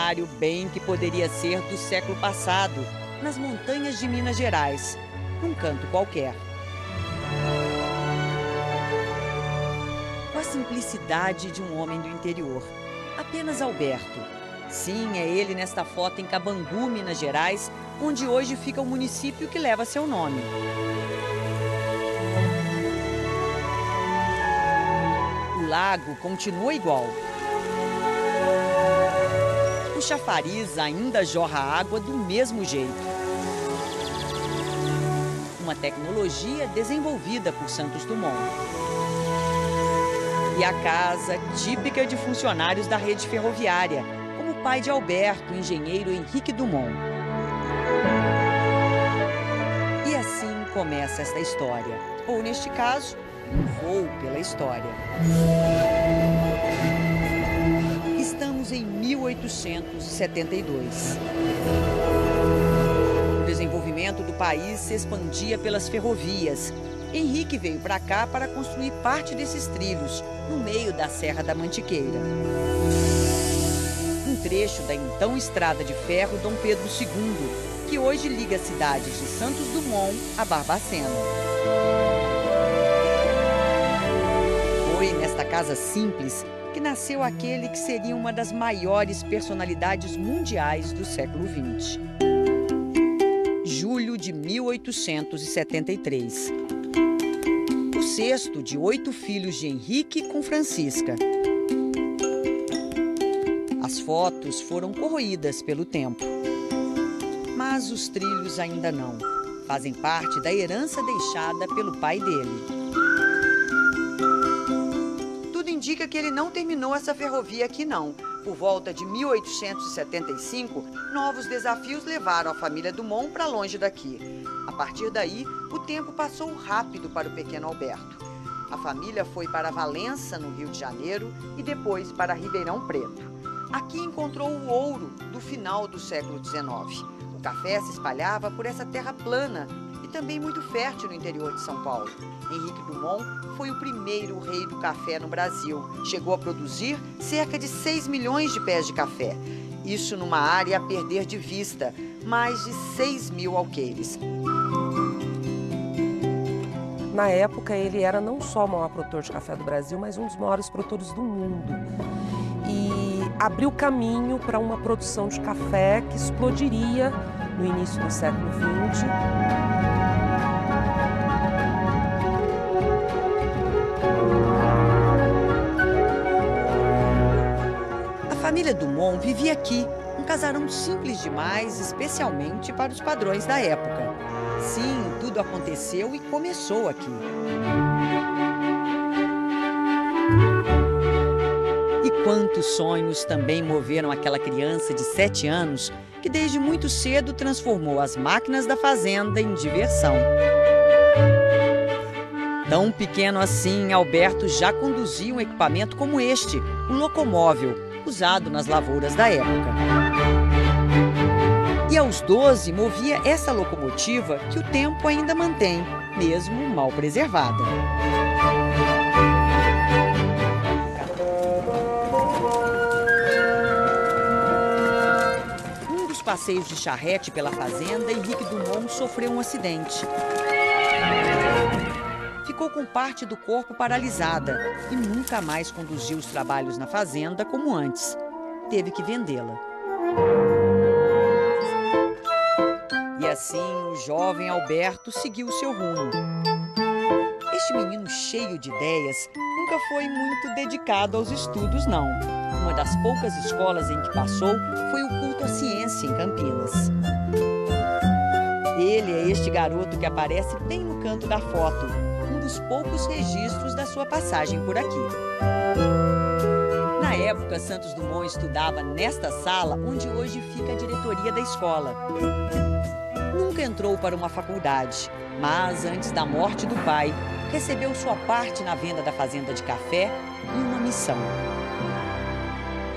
cenário bem que poderia ser do século passado, nas montanhas de Minas Gerais, num canto qualquer. Com a simplicidade de um homem do interior, apenas Alberto. Sim, é ele nesta foto em Cabangu, Minas Gerais, onde hoje fica o município que leva seu nome. O lago continua igual. O chafariz ainda jorra água do mesmo jeito. Uma tecnologia desenvolvida por Santos Dumont. E a casa típica de funcionários da rede ferroviária, como o pai de Alberto, o engenheiro Henrique Dumont. E assim começa esta história, ou neste caso, um voo pela história. Estamos em 1872. O desenvolvimento do país se expandia pelas ferrovias. Henrique veio para cá para construir parte desses trilhos, no meio da Serra da Mantiqueira. Um trecho da então Estrada de Ferro Dom Pedro II, que hoje liga as cidades de Santos Dumont a Barbacena. Foi nesta casa simples que nasceu aquele que seria uma das maiores personalidades mundiais do século XX. Julho de 1873. O sexto de 8 filhos de Henrique com Francisca. As fotos foram corroídas pelo tempo. Mas os trilhos ainda não. Fazem parte da herança deixada pelo pai dele. Tudo indica que ele não terminou essa ferrovia aqui não. Por volta de 1875, novos desafios levaram a família Dumont para longe daqui. A partir daí, o tempo passou rápido para o pequeno Alberto. A família foi para Valença, no Rio de Janeiro, e depois para Ribeirão Preto. Aqui encontrou o ouro do final do século XIX. O café se espalhava por essa terra plana e também muito fértil no interior de São Paulo. Henrique Dumont foi o primeiro rei do café no Brasil. Chegou a produzir cerca de 6 milhões de pés de café. Isso numa área a perder de vista, mais de 6 mil alqueires. Na época, ele era não só o maior produtor de café do Brasil, mas um dos maiores produtores do mundo. E abriu caminho para uma produção de café que explodiria no início do século XX. A família Dumont vivia aqui, um casarão simples demais, especialmente para os padrões da época. Sim, tudo aconteceu e começou aqui. E quantos sonhos também moveram aquela criança de 7 anos que desde muito cedo transformou as máquinas da fazenda em diversão. Tão pequeno assim, Alberto já conduzia um equipamento como este, um locomóvel, usado nas lavouras da época. E aos 12 movia essa locomotiva que o tempo ainda mantém, mesmo mal preservada. Um dos passeios de charrete pela fazenda, Henrique Dumont sofreu um acidente. Ficou com parte do corpo paralisada e nunca mais conduziu os trabalhos na fazenda como antes. Teve que vendê-la. E assim, o jovem Alberto seguiu seu rumo. Este menino cheio de ideias nunca foi muito dedicado aos estudos, não. Uma das poucas escolas em que passou foi o culto à ciência em Campinas. Ele é este garoto que aparece bem no canto da foto, um dos poucos registros da sua passagem por aqui. Na época, Santos Dumont estudava nesta sala onde hoje fica a diretoria da escola. Nunca entrou para uma faculdade, mas antes da morte do pai, recebeu sua parte na venda da fazenda de café e uma missão.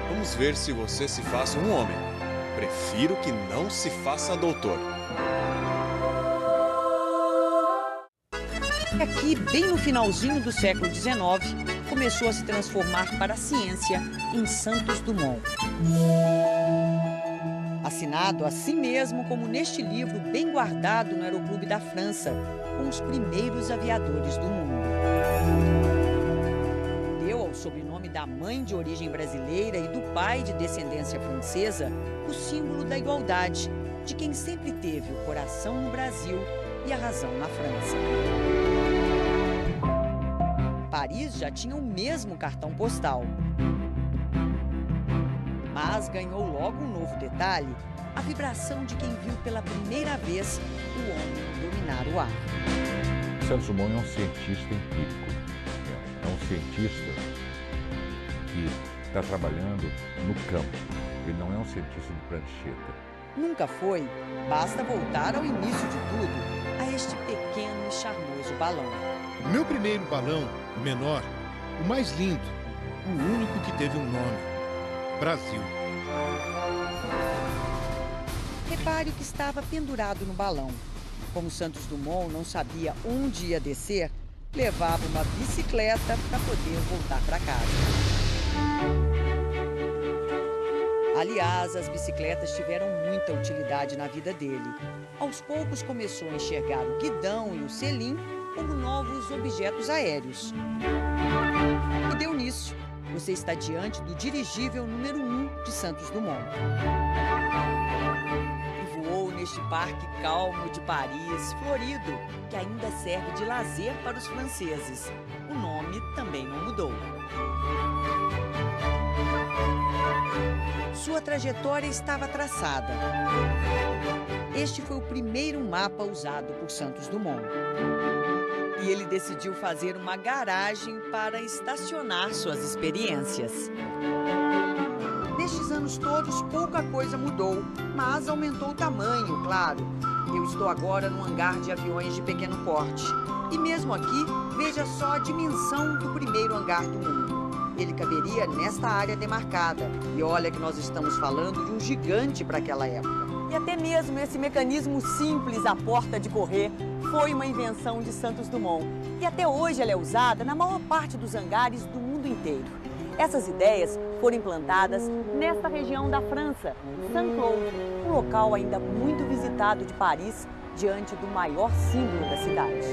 Vamos ver se você se faz um homem. Prefiro que não se faça doutor. Aqui, bem no finalzinho do século XIX, começou a se transformar para a ciência em Santos Dumont. assinado assim mesmo como neste livro bem guardado no Aeroclube da França, com os primeiros aviadores do mundo. Deu ao sobrenome da mãe de origem brasileira e do pai de descendência francesa o símbolo da igualdade, de quem sempre teve o coração no Brasil e a razão na França. Paris já tinha o mesmo cartão postal. Mas ganhou logo um novo detalhe, a vibração de quem viu pela primeira vez o homem dominar o ar. Santos Dumont é um cientista empírico, é um cientista que está trabalhando no campo, ele não é um cientista de prancheta. Nunca foi, basta voltar ao início de tudo, a este pequeno e charmoso balão. O meu primeiro balão, o menor, o mais lindo, o único que teve um nome. Brasil. Repare o que estava pendurado no balão. Como Santos Dumont não sabia onde ia descer, levava uma bicicleta para poder voltar para casa. Aliás, as bicicletas tiveram muita utilidade na vida dele. Aos poucos começou a enxergar o guidão e o selim como novos objetos aéreos. E deu nisso. Você está diante do dirigível número 1 de Santos Dumont. E voou neste parque calmo de Paris, florido, que ainda serve de lazer para os franceses. O nome também não mudou. Sua trajetória estava traçada. Este foi o primeiro mapa usado por Santos Dumont. E ele decidiu fazer uma garagem para estacionar suas experiências. Nestes anos todos, pouca coisa mudou, mas aumentou o tamanho, claro. Eu estou agora num hangar de aviões de pequeno porte. E mesmo aqui, veja só a dimensão do primeiro hangar do mundo. Ele caberia nesta área demarcada. E olha que nós estamos falando de um gigante para aquela época. E até mesmo esse mecanismo simples, a porta de correr, foi uma invenção de Santos Dumont. E até hoje ela é usada na maior parte dos hangares do mundo inteiro. Essas ideias foram implantadas nesta região da França, Saint-Cloud, um local ainda muito visitado de Paris, diante do maior símbolo da cidade.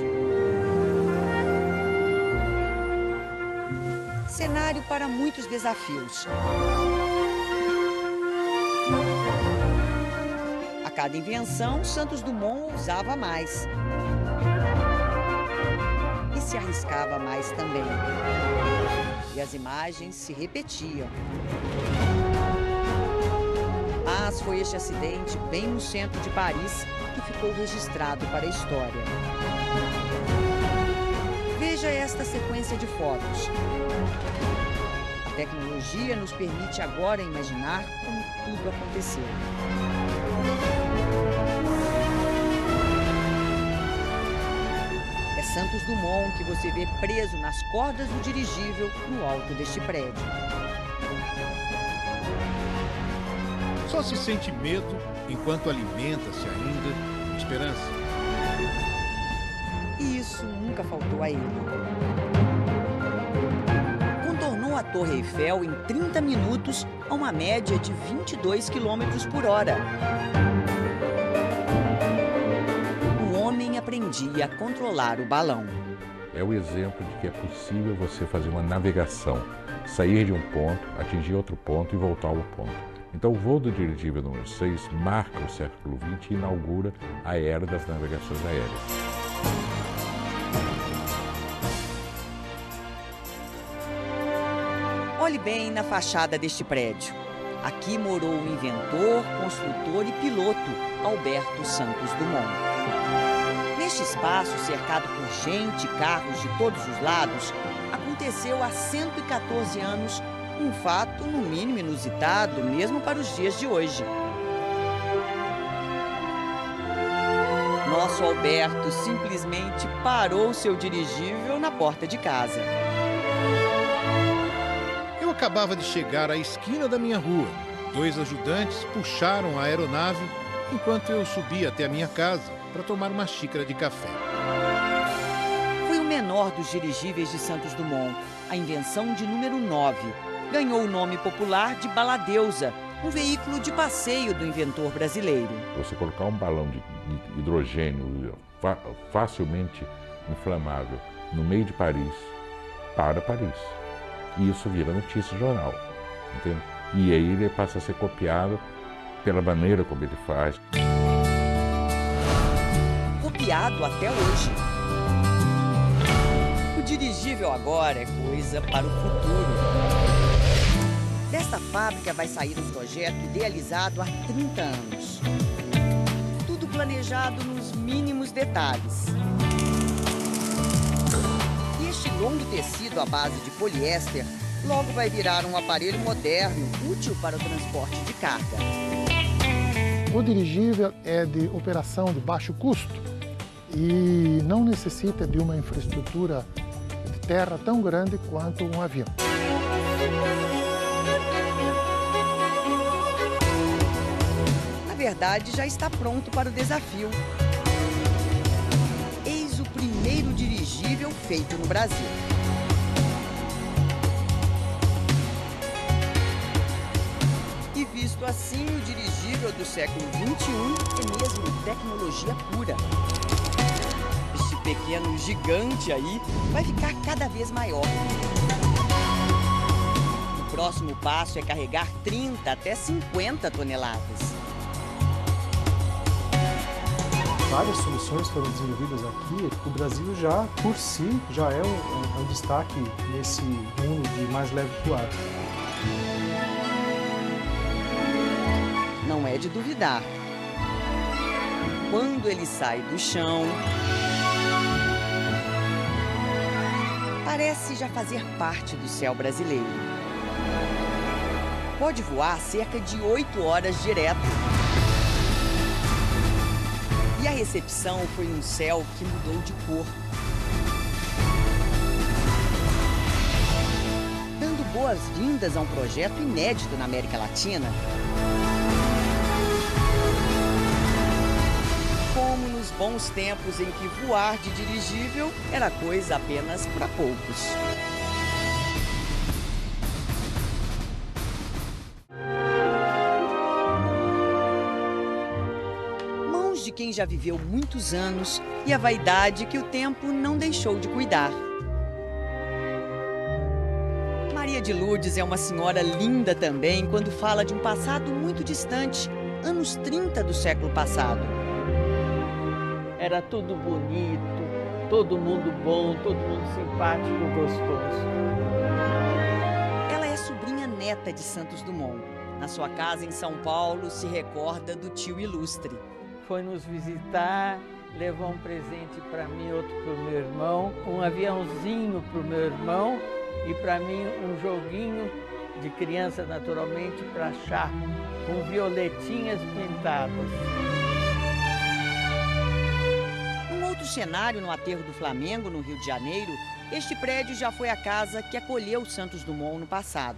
Cenário para muitos desafios. A cada invenção, Santos Dumont ousava mais. E se arriscava mais também. E as imagens se repetiam. Mas foi este acidente, bem no centro de Paris, que ficou registrado para a história. Veja esta sequência de fotos. A tecnologia nos permite agora imaginar como tudo aconteceu. É Santos Dumont que você vê preso nas cordas do dirigível no alto deste prédio. Só se sente medo enquanto alimenta-se ainda de esperança. E isso nunca faltou a ele. Contornou a Torre Eiffel em 30 minutos a uma média de 22 km por hora. O homem aprendia a controlar o balão. É o exemplo de que é possível você fazer uma navegação, sair de um ponto, atingir outro ponto e voltar ao ponto. Então o voo do dirigível número 6 marca o século XX e inaugura a era das navegações aéreas. Olhe bem na fachada deste prédio. Aqui morou o inventor, construtor e piloto Alberto Santos Dumont. Neste espaço, cercado por gente e carros de todos os lados, aconteceu há 114 anos um fato, no mínimo, inusitado, mesmo para os dias de hoje. Nosso Alberto simplesmente parou seu dirigível na porta de casa. Eu acabava de chegar à esquina da minha rua. 2 ajudantes puxaram a aeronave enquanto eu subia até a minha casa para tomar uma xícara de café. Foi o menor dos dirigíveis de Santos Dumont, a invenção de número 9. Ganhou o nome popular de Baladeusa, um veículo de passeio do inventor brasileiro. Você colocar um balão de hidrogênio facilmente inflamável no meio de Paris, para Paris. E isso vira notícia jornal, entende? E aí ele passa a ser copiado pela maneira como ele faz. Copiado até hoje. O dirigível agora é coisa para o futuro. Desta fábrica vai sair um projeto idealizado há 30 anos. Tudo planejado nos mínimos detalhes. E este longo tecido à base de poliéster logo vai virar um aparelho moderno, útil para o transporte de carga. O dirigível é de operação de baixo custo e não necessita de uma infraestrutura de terra tão grande quanto um avião. Na verdade, já está pronto para o desafio. Eis o primeiro dirigível feito no Brasil. E visto assim, o dirigível do século XXI é mesmo tecnologia pura. Este pequeno gigante aí vai ficar cada vez maior. O próximo passo é carregar 30 até 50 toneladas. Várias soluções foram desenvolvidas aqui. O Brasil já, por si, já é um destaque nesse mundo de mais leve que o ar. Não é de duvidar. Quando ele sai do chão, parece já fazer parte do céu brasileiro. Pode voar cerca de 8 horas direto. E a recepção foi um céu que mudou de cor. Dando boas-vindas a um projeto inédito na América Latina. Como nos bons tempos em que voar de dirigível era coisa apenas para poucos. Mãos de quem já viveu muitos anos e a vaidade que o tempo não deixou de cuidar. Maria de Lourdes é uma senhora linda também quando fala de um passado muito distante, anos 30 do século passado. Era tudo bonito, todo mundo bom, todo mundo simpático, gostoso. Ela é sobrinha neta de Santos Dumont. Na sua casa em São Paulo, se recorda do tio ilustre. Foi nos visitar, levou um presente para mim, outro para o meu irmão, um aviãozinho para o meu irmão e para mim um joguinho de criança, naturalmente, para chá, com violetinhas pintadas. No cenário, no aterro do Flamengo, no Rio de Janeiro, este prédio já foi a casa que acolheu Santos Dumont no passado.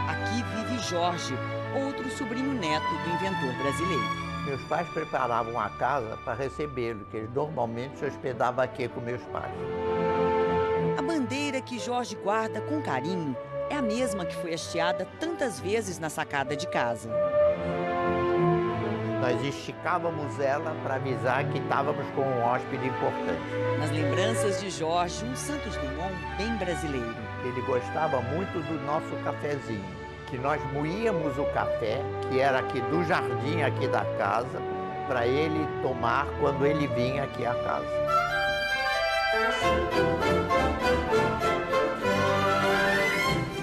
Aqui vive Jorge, outro sobrinho neto do inventor brasileiro. Meus pais preparavam a casa para recebê-lo, que ele normalmente se hospedava aqui com meus pais. A bandeira que Jorge guarda com carinho é a mesma que foi hasteada tantas vezes na sacada de casa. Nós esticávamos ela para avisar que estávamos com um hóspede importante. Nas lembranças de Jorge, um Santos Dumont bem brasileiro. Ele gostava muito do nosso cafezinho, que nós moíamos o café, que era aqui do jardim aqui da casa, para ele tomar quando ele vinha aqui à casa.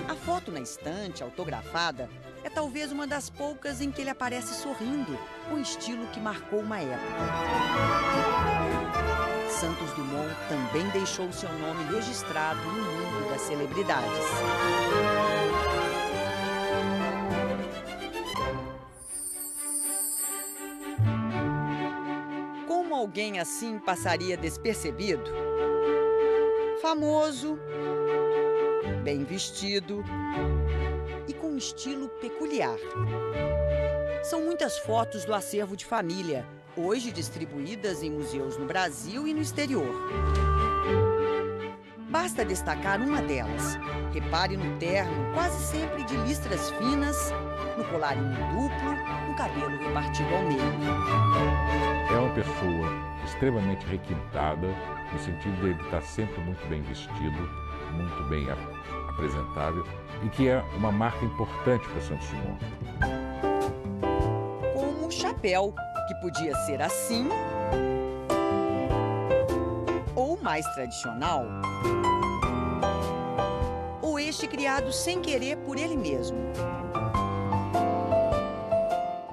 A foto na estante, autografada, é talvez uma das poucas em que ele aparece sorrindo, com estilo que marcou uma época. Santos Dumont também deixou seu nome registrado no mundo das celebridades. Como alguém assim passaria despercebido? Famoso, bem vestido e com um estilo peculiar. São muitas fotos do acervo de família, hoje distribuídas em museus no Brasil e no exterior. Basta destacar uma delas. Repare no terno, quase sempre de listras finas, no colarinho duplo, no cabelo repartido ao meio. É uma pessoa extremamente requintada, no sentido de ele estar sempre muito bem vestido, muito bem apresentável, e que é uma marca importante para Santos Dumont. Como o chapéu, que podia ser assim ou mais tradicional, ou este criado sem querer por ele mesmo.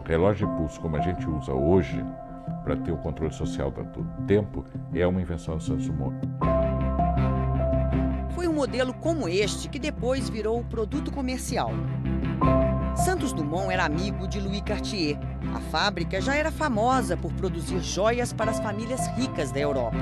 Relógio de pulso, como a gente usa hoje, para ter o controle social do tempo, é uma invenção de Santos Dumont. Foi um modelo como este que depois virou produto comercial. Santos Dumont era amigo de Louis Cartier. A fábrica já era famosa por produzir joias para as famílias ricas da Europa.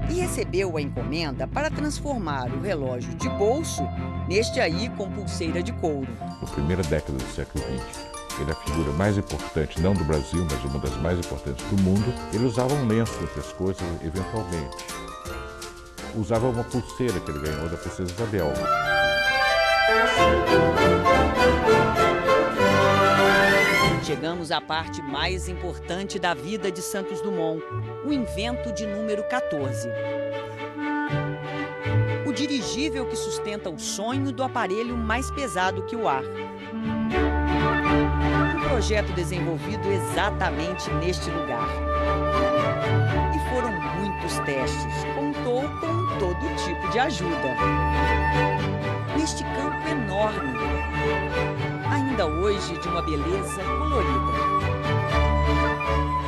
E recebeu a encomenda para transformar o relógio de bolso neste aí com pulseira de couro. Na primeira década do século XX, ele é a figura mais importante, não do Brasil, mas uma das mais importantes do mundo. Ele usava um lenço no pescoço, eventualmente. Usava uma pulseira que ele ganhou da princesa Isabel. Chegamos à parte mais importante da vida de Santos Dumont, o invento de número 14. O dirigível que sustenta o sonho do aparelho mais pesado que o ar. Um projeto desenvolvido exatamente neste lugar. E foram muitos testes, contou com todo tipo de ajuda. Neste campo enorme, ainda hoje de uma beleza colorida.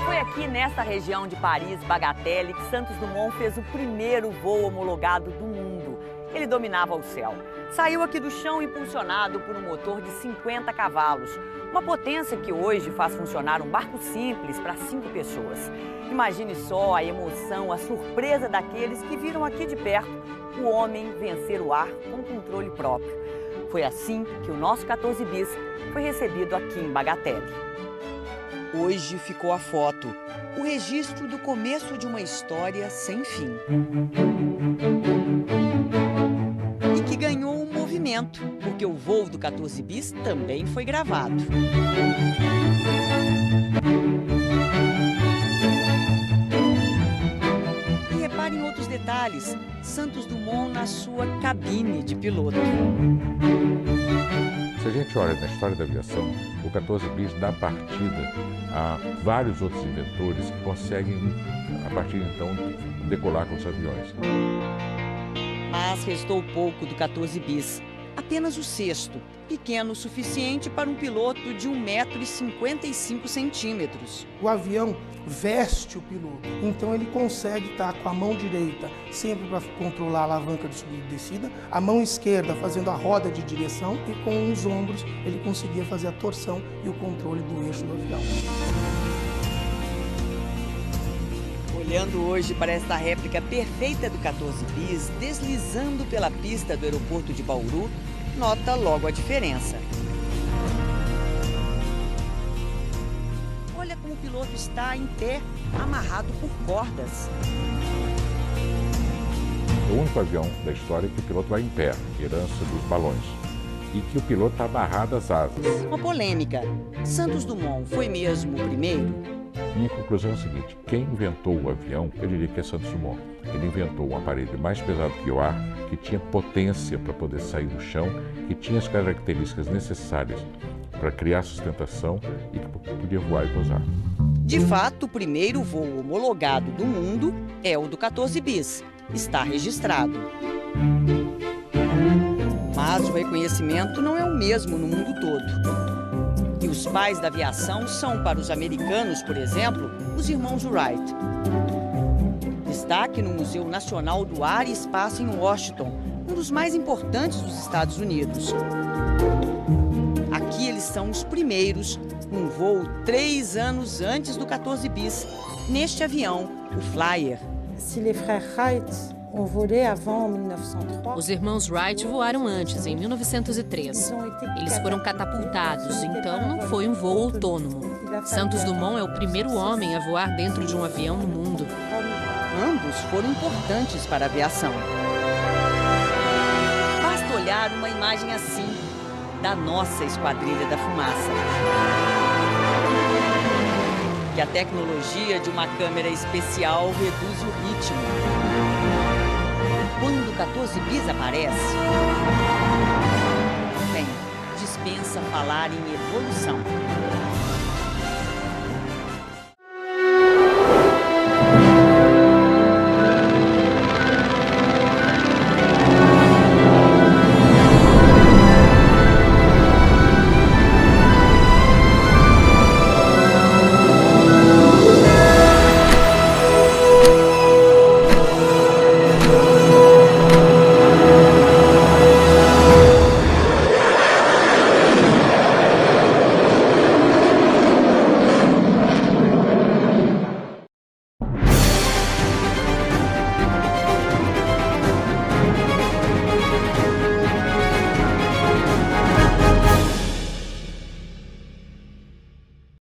Foi aqui nessa região de Paris, Bagatelle, que Santos Dumont fez o primeiro voo homologado do mundo. Ele dominava o céu. Saiu aqui do chão impulsionado por um motor de 50 cavalos. Uma potência que hoje faz funcionar um barco simples para 5 pessoas. Imagine só a emoção, a surpresa daqueles que viram aqui de perto o homem vencer o ar com controle próprio. Foi assim que o nosso 14 bis foi recebido aqui em Bagatelle. Hoje ficou a foto, o registro do começo de uma história sem fim. E que ganhou um movimento, porque o voo do 14 bis também foi gravado. E repare em outros detalhes, Santos Dumont na sua cabine de piloto. Se a gente olha na história da aviação, o 14 bis dá partida a vários outros inventores que conseguem, a partir de então, decolar com os aviões. Mas restou pouco do 14 bis, apenas o sexto, pequeno o suficiente para um piloto de 1,55 m. O avião veste o piloto, então ele consegue estar com a mão direita sempre para controlar a alavanca de subida e descida, a mão esquerda fazendo a roda de direção e com os ombros ele conseguia fazer a torção e o controle do eixo do avião. Olhando hoje para esta réplica perfeita do 14 bis, deslizando pela pista do aeroporto de Bauru, nota logo a diferença. Olha como o piloto está em pé, amarrado por cordas. É o único avião da história que o piloto vai em pé, herança dos balões, e que o piloto está amarrado às asas. Uma polêmica. Santos Dumont foi mesmo o primeiro? Minha conclusão é a seguinte: quem inventou o avião, eu diria que é Santos Dumont. Ele inventou um aparelho mais pesado que o ar, que tinha potência para poder sair do chão, que tinha as características necessárias para criar sustentação e que podia voar e pousar. De fato, o primeiro voo homologado do mundo é o do 14 bis. Está registrado. Mas o reconhecimento não é o mesmo no mundo todo. E os pais da aviação são, para os americanos, por exemplo, os irmãos Wright. Destaque no Museu Nacional do Ar e Espaço em Washington, um dos mais importantes dos Estados Unidos. Aqui eles são os primeiros, num voo 3 anos antes do 14 bis, neste avião, o Flyer. Os irmãos Wright voaram antes, em 1903. Eles foram catapultados, então não foi um voo autônomo. Santos Dumont é o primeiro homem a voar dentro de um avião no mundo. Ambos foram importantes para a aviação. imaginar uma imagem assim da nossa Esquadrilha da Fumaça. E a tecnologia de uma câmera especial reduz o ritmo. Quando o 14 bis aparece, bem, dispensa falar em evolução.